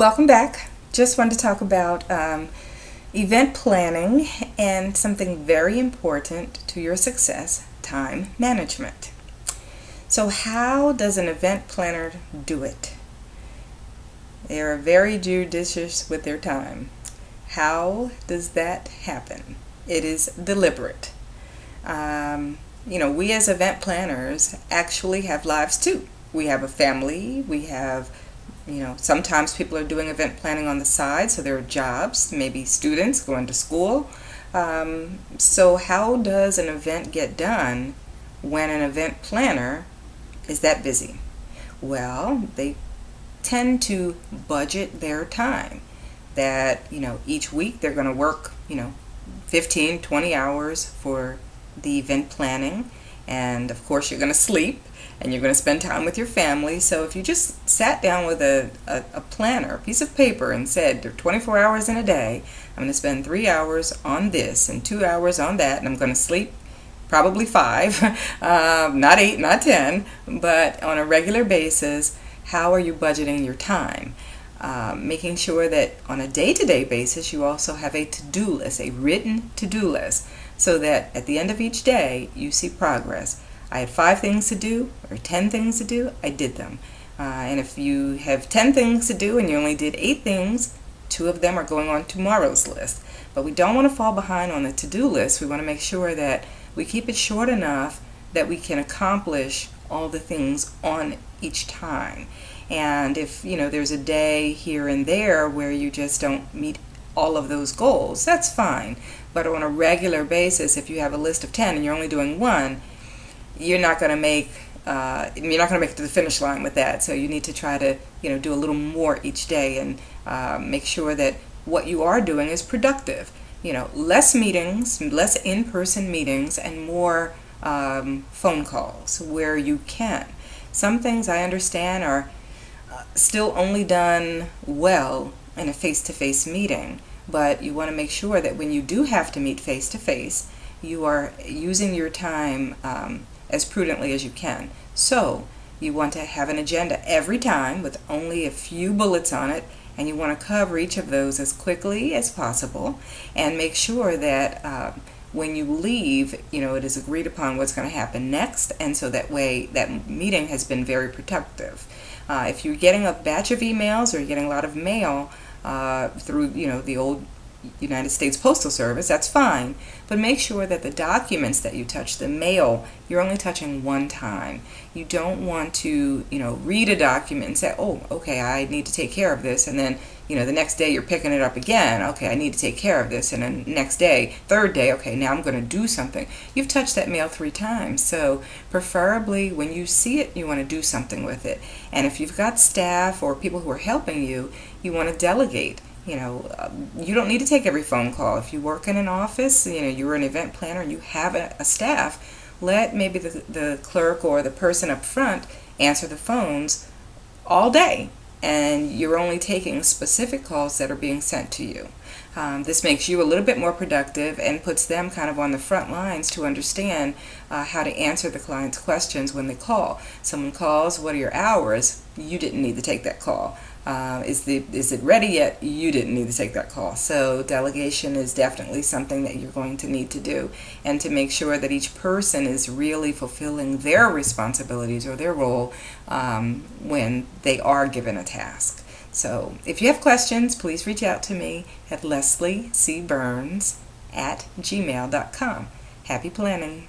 Welcome back. Just wanted to talk about event planning and something very important to your success, time management. So how does an event planner do it? They are very judicious with their time. How does that happen? It is deliberate. We as event planners actually have lives too. We have a family, we have sometimes people are doing event planning on the side, so there are jobs, maybe students going to school. So how does an event get done when an event planner is that busy? Well, they tend to budget their time. That, each week they're going to work, 15, 20 hours for the event planning. And of course you're going to sleep and you're going to spend time with your family. So if you just sat down with a planner, a piece of paper, and said, there are 24 hours in a day, I'm going to spend 3 hours on this and 2 hours on that, and I'm going to sleep probably 5, not 8, not 10, but on a regular basis, how are you budgeting your time? Making sure that on a day-to-day basis you also have a to-do list, a written to-do list, so that at the end of each day you see progress. I had 5 things to do or 10 things to do, I did them. And if you have 10 things to do and you only did 8 things, 2 of them are going on tomorrow's list. But we don't want to fall behind on the to-do list. We want to make sure that we keep it short enough that we can accomplish all the things on each time. And if there's a day here and there where you just don't meet all of those goals, that's fine. But on a regular basis, if you have a list of 10 and you're only doing 1, you're not going to make it to the finish line with that. So you need to try to do a little more each day and make sure that what you are doing is productive. Less meetings, less in-person meetings, and more phone calls where you can. Some things I understand are still only done well in a face-to-face meeting, but you want to make sure that when you do have to meet face-to-face, you are using your time as prudently as you can. So you want to have an agenda every time with only a few bullets on it, and you want to cover each of those as quickly as possible, and make sure that when you leave, it is agreed upon what's going to happen next, and so that way that meeting has been very productive. If you're getting a batch of emails or you're getting a lot of mail through the old United States Postal Service, that's fine, but make sure that the documents that you touch, the mail, you're only touching one time. You don't want to read a document and say, oh, okay, I need to take care of this, and then the next day you're picking it up again. Okay, I need to take care of this, and then next day, third day, okay, now I'm going to do something. You've touched that mail 3 times, so preferably when you see it, you want to do something with it. And if you've got staff or people who are helping you, you want to delegate. You don't need to take every phone call. If you work in an office, you're an event planner and you have a staff, let maybe the clerk or the person up front answer the phones all day, and you're only taking specific calls that are being sent to you. This makes you a little bit more productive and puts them kind of on the front lines to understand how to answer the client's questions when they call. Someone calls, what are your hours? You didn't need to take that call. Is it ready yet? You didn't need to take that call. So delegation is definitely something that you're going to need to do, and to make sure that each person is really fulfilling their responsibilities or their role when they are given a task. So if you have questions, please reach out to me at lesliecburns@gmail.com. Happy planning.